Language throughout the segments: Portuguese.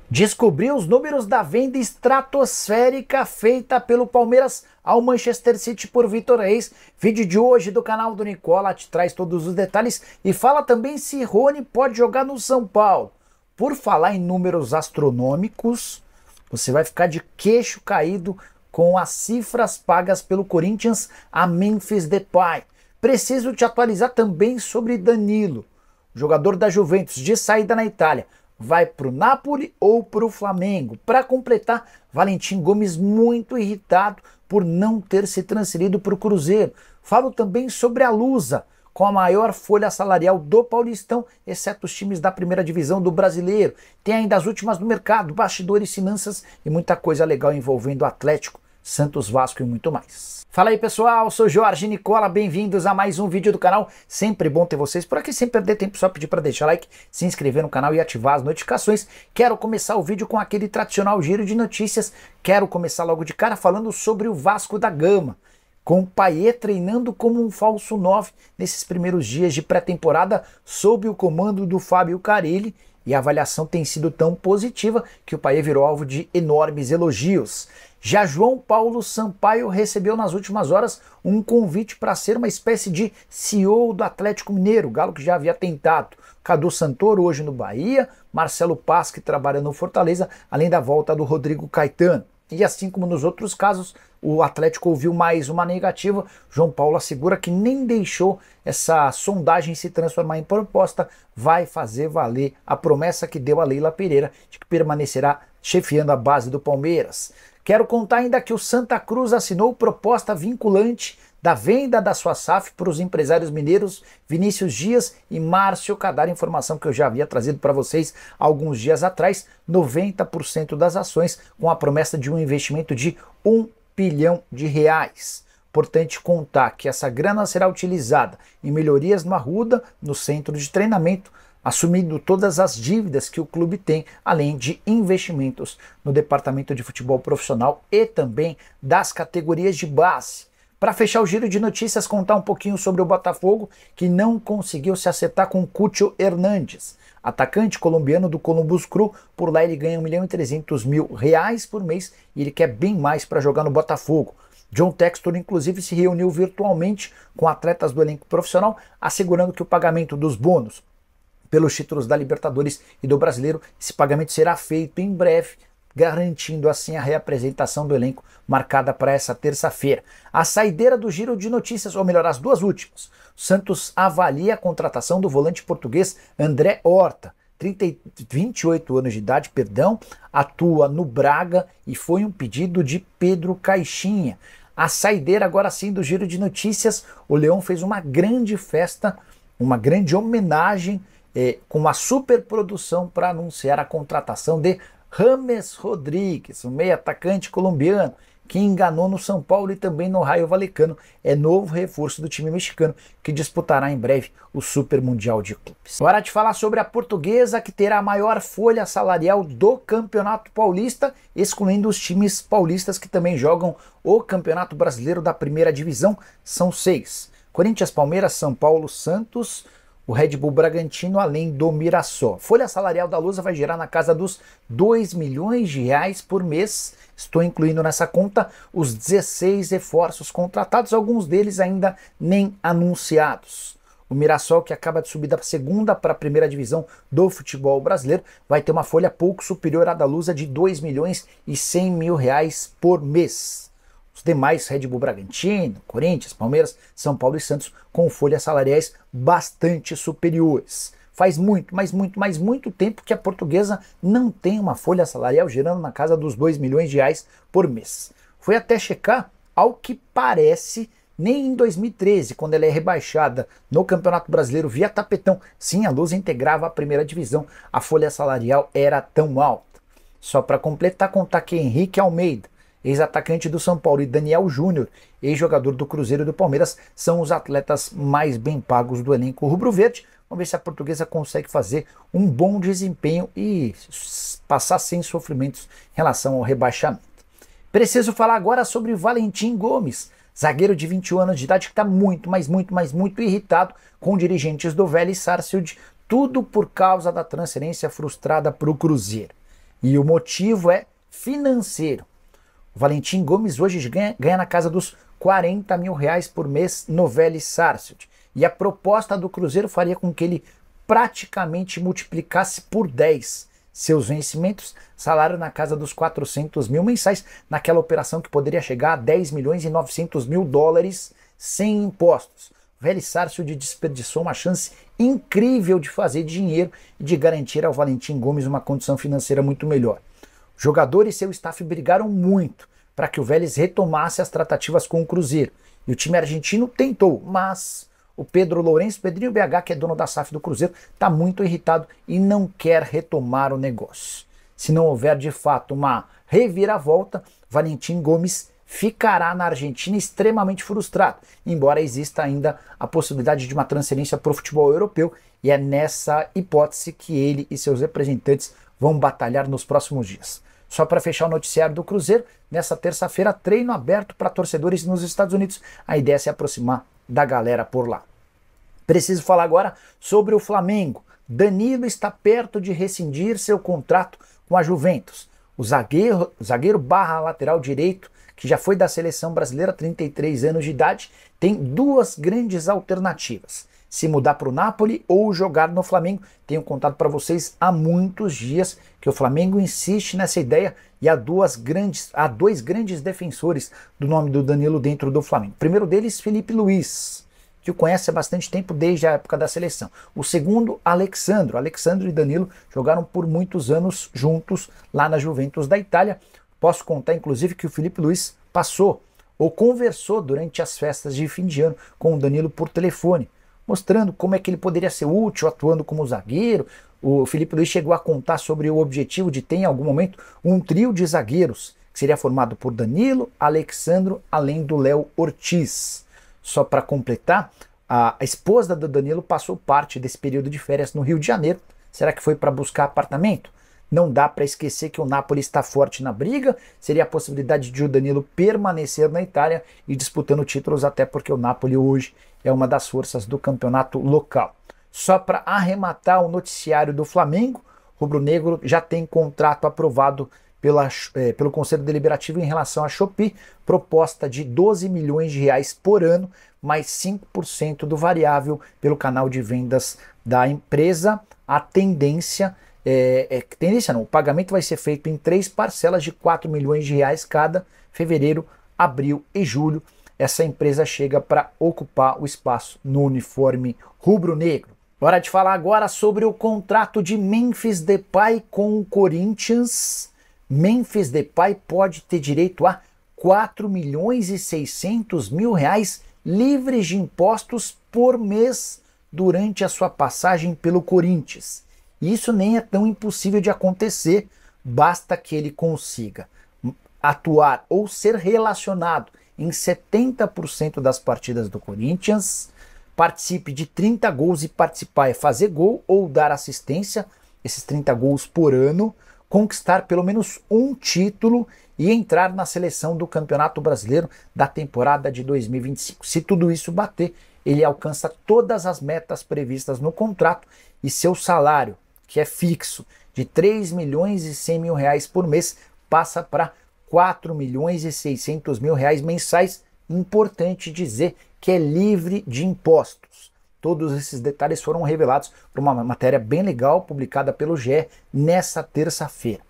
Descobriu os números da venda estratosférica feita pelo Palmeiras ao Manchester City por Vitor Reis. Vídeo de hoje do canal do Nicola te traz todos os detalhes e fala também se Rony pode jogar no São Paulo. Por falar em números astronômicos, você vai ficar de queixo caído com as cifras pagas pelo Corinthians a Memphis Depay. Preciso te atualizar também sobre Danilo, jogador da Juventus de saída na Itália. Vai para o Napoli ou para o Flamengo? Para completar, Valentim Gomes muito irritado por não ter se transferido para o Cruzeiro. Falo também sobre a Lusa, com a maior folha salarial do Paulistão, exceto os times da primeira divisão do Brasileiro. Tem ainda as últimas do mercado, bastidores, finanças e muita coisa legal envolvendo Atlético, Santos, Vasco e muito mais. Fala aí pessoal, sou Jorge Nicola, bem-vindos a mais um vídeo do canal. Sempre bom ter vocês por aqui, sem perder tempo, só pedir para deixar like, se inscrever no canal e ativar as notificações. Quero começar o vídeo com aquele tradicional giro de notícias. Quero começar logo de cara falando sobre o Vasco da Gama, com o Payet treinando como um falso 9 nesses primeiros dias de pré-temporada sob o comando do Fábio Carille, e a avaliação tem sido tão positiva que o Payet virou alvo de enormes elogios. Já João Paulo Sampaio recebeu nas últimas horas um convite para ser uma espécie de CEO do Atlético Mineiro, Galo que já havia tentado. Cadu Santoro hoje no Bahia, Marcelo Paz que trabalha no Fortaleza, além da volta do Rodrigo Caetano. E assim como nos outros casos, o Atlético ouviu mais uma negativa. João Paulo assegura que nem deixou essa sondagem se transformar em proposta, vai fazer valer a promessa que deu a Leila Pereira de que permanecerá chefiando a base do Palmeiras. Quero contar ainda que o Santa Cruz assinou proposta vinculante da venda da sua SAF para os empresários mineiros Vinícius Dias e Márcio Cadar, informação que eu já havia trazido para vocês alguns dias atrás, 90% das ações com a promessa de um investimento de R$1 bilhão. Importante contar que essa grana será utilizada em melhorias no Arruda, no centro de treinamento, assumindo todas as dívidas que o clube tem, além de investimentos no departamento de futebol profissional e também das categorias de base. Para fechar o giro de notícias, contar um pouquinho sobre o Botafogo, que não conseguiu se acertar com Cúcio Hernandes, atacante colombiano do Columbus Crew. Por lá ele ganha R$1.300.000 por mês e ele quer bem mais para jogar no Botafogo. John Textor, inclusive, se reuniu virtualmente com atletas do elenco profissional, assegurando que o pagamento dos bônus pelos títulos da Libertadores e do Brasileiro, esse pagamento será feito em breve, garantindo assim a reapresentação do elenco marcada para essa terça-feira. A saideira do giro de notícias, ou melhor, as duas últimas. O Santos avalia a contratação do volante português André Horta, 28 anos de idade, atua no Braga e foi um pedido de Pedro Caixinha. A saideira agora sim do giro de notícias, o Leão fez uma grande festa, uma grande homenagem com uma superprodução para anunciar a contratação de James Rodrigues, um meio atacante colombiano que enganou no São Paulo e também no Rayo Vallecano. É novo reforço do time mexicano que disputará em breve o Super Mundial de Clubes. Hora de falar sobre a Portuguesa, que terá a maior folha salarial do Campeonato Paulista, excluindo os times paulistas que também jogam o Campeonato Brasileiro da Primeira Divisão. São 6: Corinthians, Palmeiras, São Paulo, Santos, o Red Bull Bragantino, além do Mirassol. Folha salarial da Lusa vai girar na casa dos R$2 milhões por mês. Estou incluindo nessa conta os 16 reforços contratados, alguns deles ainda nem anunciados. O Mirassol, que acaba de subir da segunda para a primeira divisão do futebol brasileiro, vai ter uma folha pouco superior à da Lusa de R$2.100.000 por mês. Os demais, Red Bull Bragantino, Corinthians, Palmeiras, São Paulo e Santos, com folhas salariais bastante superiores. Faz muito, mas muito tempo que a Portuguesa não tem uma folha salarial girando na casa dos R$2 milhões por mês. Foi até checar, ao que parece, nem em 2013, quando ela é rebaixada no Campeonato Brasileiro via tapetão, sim, a Lusa integrava a primeira divisão, a folha salarial era tão alta. Só para completar, contar que Henrique Almeida, ex-atacante do São Paulo, e Daniel Júnior, ex-jogador do Cruzeiro e do Palmeiras, são os atletas mais bem pagos do elenco rubro-verde. Vamos ver se a Portuguesa consegue fazer um bom desempenho e passar sem sofrimentos em relação ao rebaixamento. Preciso falar agora sobre Valentim Gomes, zagueiro de 21 anos de idade que está muito irritado com dirigentes do Vélez Sarsfield, tudo por causa da transferência frustrada para o Cruzeiro. E o motivo é financeiro. O Valentim Gomes hoje ganha na casa dos 40 mil reais por mês no Vélez Sarsfield. E a proposta do Cruzeiro faria com que ele praticamente multiplicasse por 10 seus vencimentos, salário na casa dos 400 mil mensais, naquela operação que poderia chegar a 10 milhões e 900 mil dólares sem impostos. O Vélez Sarsfield desperdiçou uma chance incrível de fazer dinheiro e de garantir ao Valentim Gomes uma condição financeira muito melhor. O jogador e seu staff brigaram muito para que o Vélez retomasse as tratativas com o Cruzeiro. E o time argentino tentou, mas o Pedro Lourenço, Pedrinho BH, que é dono da SAF do Cruzeiro, está muito irritado e não quer retomar o negócio. Se não houver de fato uma reviravolta, Valentim Gomes ficará na Argentina extremamente frustrado, embora exista ainda a possibilidade de uma transferência para o futebol europeu, e é nessa hipótese que ele e seus representantes vão batalhar nos próximos dias. Só para fechar o noticiário do Cruzeiro, nessa terça-feira, treino aberto para torcedores nos Estados Unidos. A ideia é se aproximar da galera por lá. Preciso falar agora sobre o Flamengo. Danilo está perto de rescindir seu contrato com a Juventus. O zagueiro barra lateral direito, que já foi da seleção brasileira, 33 anos de idade, tem duas grandes alternativas: se mudar para o Napoli ou jogar no Flamengo. Tenho contado para vocês há muitos dias que o Flamengo insiste nessa ideia e há dois grandes defensores do nome do Danilo dentro do Flamengo. O primeiro deles, Felipe Luiz, que o conhece há bastante tempo, desde a época da seleção. O segundo, Alexandro. Alexandro e Danilo jogaram por muitos anos juntos lá na Juventus da Itália. Posso contar, inclusive, que o Felipe Luiz passou ou conversou durante as festas de fim de ano com o Danilo por telefone, mostrando como é que ele poderia ser útil atuando como zagueiro. O Felipe Luiz chegou a contar sobre o objetivo de ter, em algum momento, um trio de zagueiros, que seria formado por Danilo, Alexandro, além do Léo Ortiz. Só para completar, a esposa do Danilo passou parte desse período de férias no Rio de Janeiro. Será que foi para buscar apartamento? Não dá para esquecer que o Napoli está forte na briga. Seria a possibilidade de o Danilo permanecer na Itália e disputando títulos, até porque o Napoli hoje é uma das forças do campeonato local. Só para arrematar o noticiário do Flamengo, o rubro-negro já tem contrato aprovado pelo Conselho Deliberativo em relação à Shopee, proposta de 12 milhões de reais por ano, mais 5% do variável pelo canal de vendas da empresa. A tendência o pagamento vai ser feito em 3 parcelas de 4 milhões de reais cada, fevereiro, abril e julho. Essa empresa chega para ocupar o espaço no uniforme rubro-negro. Hora de falar agora sobre o contrato de Memphis Depay com o Corinthians. Memphis Depay pode ter direito a 4 milhões e 600 mil reais livres de impostos por mês durante a sua passagem pelo Corinthians. Isso nem é tão impossível de acontecer, basta que ele consiga atuar ou ser relacionado em 70% das partidas do Corinthians, participe de 30 gols, e participar é fazer gol ou dar assistência, esses 30 gols por ano, conquistar pelo menos um título e entrar na seleção do Campeonato Brasileiro da temporada de 2025. Se tudo isso bater, ele alcança todas as metas previstas no contrato e seu salário, que é fixo, de 3 milhões e 100 mil reais por mês, passa para 4 milhões e 600 mil reais mensais. Importante dizer que é livre de impostos. Todos esses detalhes foram revelados por uma matéria bem legal publicada pelo GE nessa terça-feira.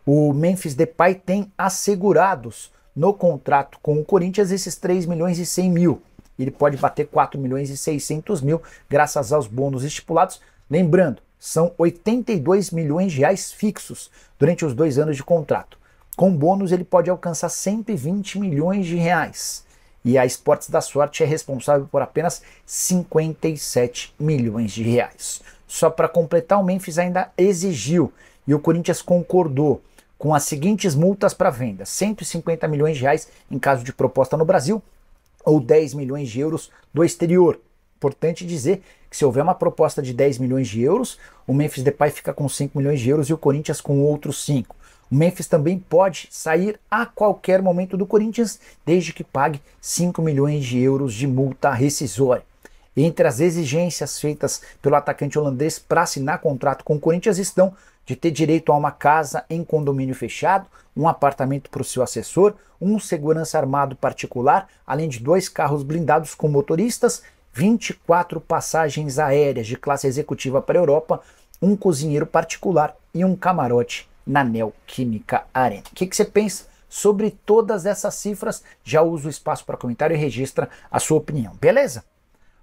O Memphis Depay tem assegurados no contrato com o Corinthians esses 3 milhões e 100 mil. Ele pode bater 4 milhões e 600 mil graças aos bônus estipulados. Lembrando, são 82 milhões de reais fixos durante os 2 anos de contrato. Com bônus ele pode alcançar 120 milhões de reais. E a Esportes da Sorte é responsável por apenas 57 milhões de reais. Só para completar, o Memphis ainda exigiu, e o Corinthians concordou, com as seguintes multas para venda: 150 milhões de reais em caso de proposta no Brasil, ou 10 milhões de euros do exterior. Importante dizer que se houver uma proposta de 10 milhões de euros, o Memphis Depay fica com 5 milhões de euros e o Corinthians com outros 5. O Memphis também pode sair a qualquer momento do Corinthians, desde que pague 5 milhões de euros de multa rescisória. Entre as exigências feitas pelo atacante holandês para assinar contrato com o Corinthians estão de ter direito a uma casa em condomínio fechado, um apartamento para o seu assessor, um segurança armado particular, além de 2 carros blindados com motoristas, 24 passagens aéreas de classe executiva para a Europa, um cozinheiro particular e um camarote na Neoquímica Arena. O que você pensa sobre todas essas cifras? Já usa o espaço para comentário e registra a sua opinião, beleza?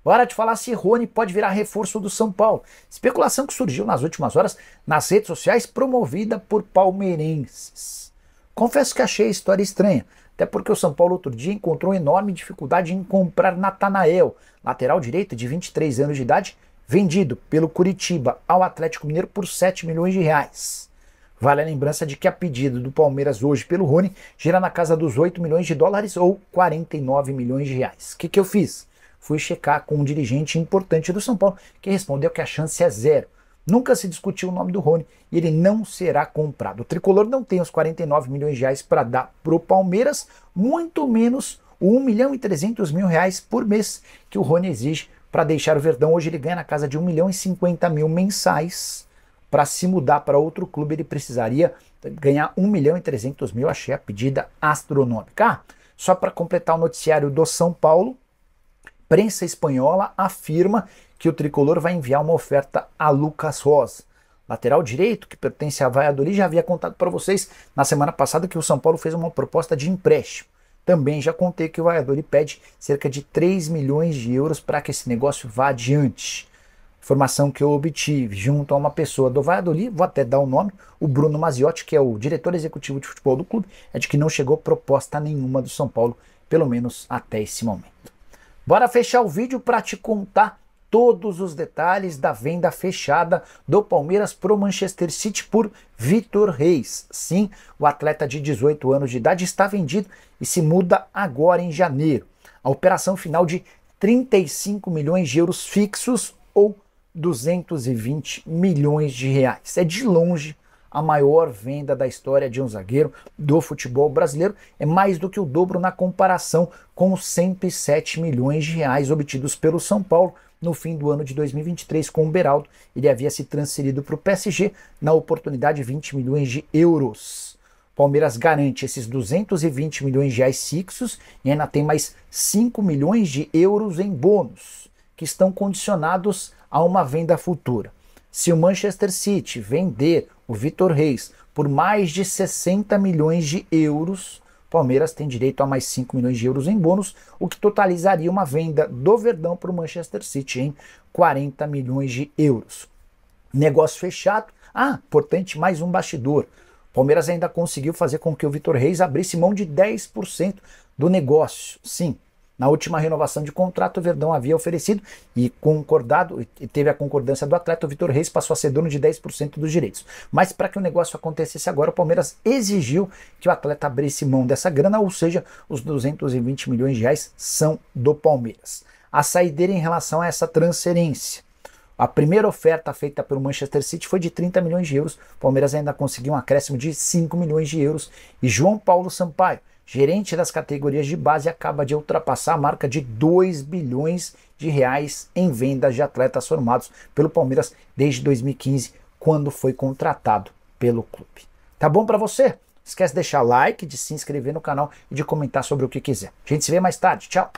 Hora de falar se Rony pode virar reforço do São Paulo. Especulação que surgiu nas últimas horas nas redes sociais, promovida por palmeirenses. Confesso que achei a história estranha, até porque o São Paulo outro dia encontrou enorme dificuldade em comprar Natanael, lateral direito de 23 anos de idade, vendido pelo Curitiba ao Atlético Mineiro por 7 milhões de reais. Vale a lembrança de que a pedido do Palmeiras hoje pelo Rony gira na casa dos 8 milhões de dólares ou 49 milhões de reais. O que eu fiz? Fui checar com um dirigente importante do São Paulo que respondeu que a chance é 0. Nunca se discutiu o nome do Rony e ele não será comprado. O tricolor não tem os 49 milhões de reais para dar para o Palmeiras, muito menos o 1 milhão e 300 mil reais por mês que o Rony exige para deixar o Verdão. Hoje ele ganha na casa de 1 milhão e 50 mil mensais. Para se mudar para outro clube ele precisaria ganhar 1 milhão e 300 mil. Achei a pedida astronômica. Só para completar o noticiário do São Paulo, prensa espanhola afirma que o tricolor vai enviar uma oferta a Lucas Rosa, lateral direito que pertence a Valladolid. Já havia contado para vocês na semana passada que o São Paulo fez uma proposta de empréstimo. Também já contei que o Valladolid pede cerca de 3 milhões de euros para que esse negócio vá adiante. Informação que eu obtive junto a uma pessoa do Valladolid, vou até dar o nome, o Bruno Maziotti, que é o diretor executivo de futebol do clube, é de que não chegou proposta nenhuma do São Paulo, pelo menos até esse momento. Bora fechar o vídeo para te contar todos os detalhes da venda fechada do Palmeiras para o Manchester City por Vitor Reis. Sim, o atleta de 18 anos de idade está vendido e se muda agora em janeiro. A operação final de 35 milhões de euros fixos ou 220 milhões de reais. É de longe a maior venda da história de um zagueiro do futebol brasileiro. É mais do que o dobro na comparação com os 107 milhões de reais obtidos pelo São Paulo no fim do ano de 2023 com o Beraldo. Ele havia se transferido para o PSG, na oportunidade 20 milhões de euros. Palmeiras garante esses 220 milhões de reais fixos e ainda tem mais 5 milhões de euros em bônus, que estão condicionados a uma venda futura. Se o Manchester City vender o Vitor Reis por mais de 60 milhões de euros, Palmeiras tem direito a mais 5 milhões de euros em bônus, o que totalizaria uma venda do Verdão para o Manchester City em 40 milhões de euros. Negócio fechado. Importante, mais um bastidor. Palmeiras ainda conseguiu fazer com que o Vitor Reis abrisse mão de 10% do negócio. Sim, na última renovação de contrato, o Verdão havia oferecido e concordado, e teve a concordância do atleta. O Vitor Reis passou a ser dono de 10% dos direitos. Mas para que o negócio acontecesse agora, o Palmeiras exigiu que o atleta abrisse mão dessa grana, ou seja, os 220 milhões de reais são do Palmeiras. A saideira em relação a essa transferência. A primeira oferta feita pelo Manchester City foi de 30 milhões de euros. O Palmeiras ainda conseguiu um acréscimo de 5 milhões de euros. E João Paulo Sampaio, gerente das categorias de base, acaba de ultrapassar a marca de 2 bilhões de reais em vendas de atletas formados pelo Palmeiras desde 2015, quando foi contratado pelo clube. Tá bom para você? Não esquece de deixar like, de se inscrever no canal e de comentar sobre o que quiser. A gente se vê mais tarde. Tchau!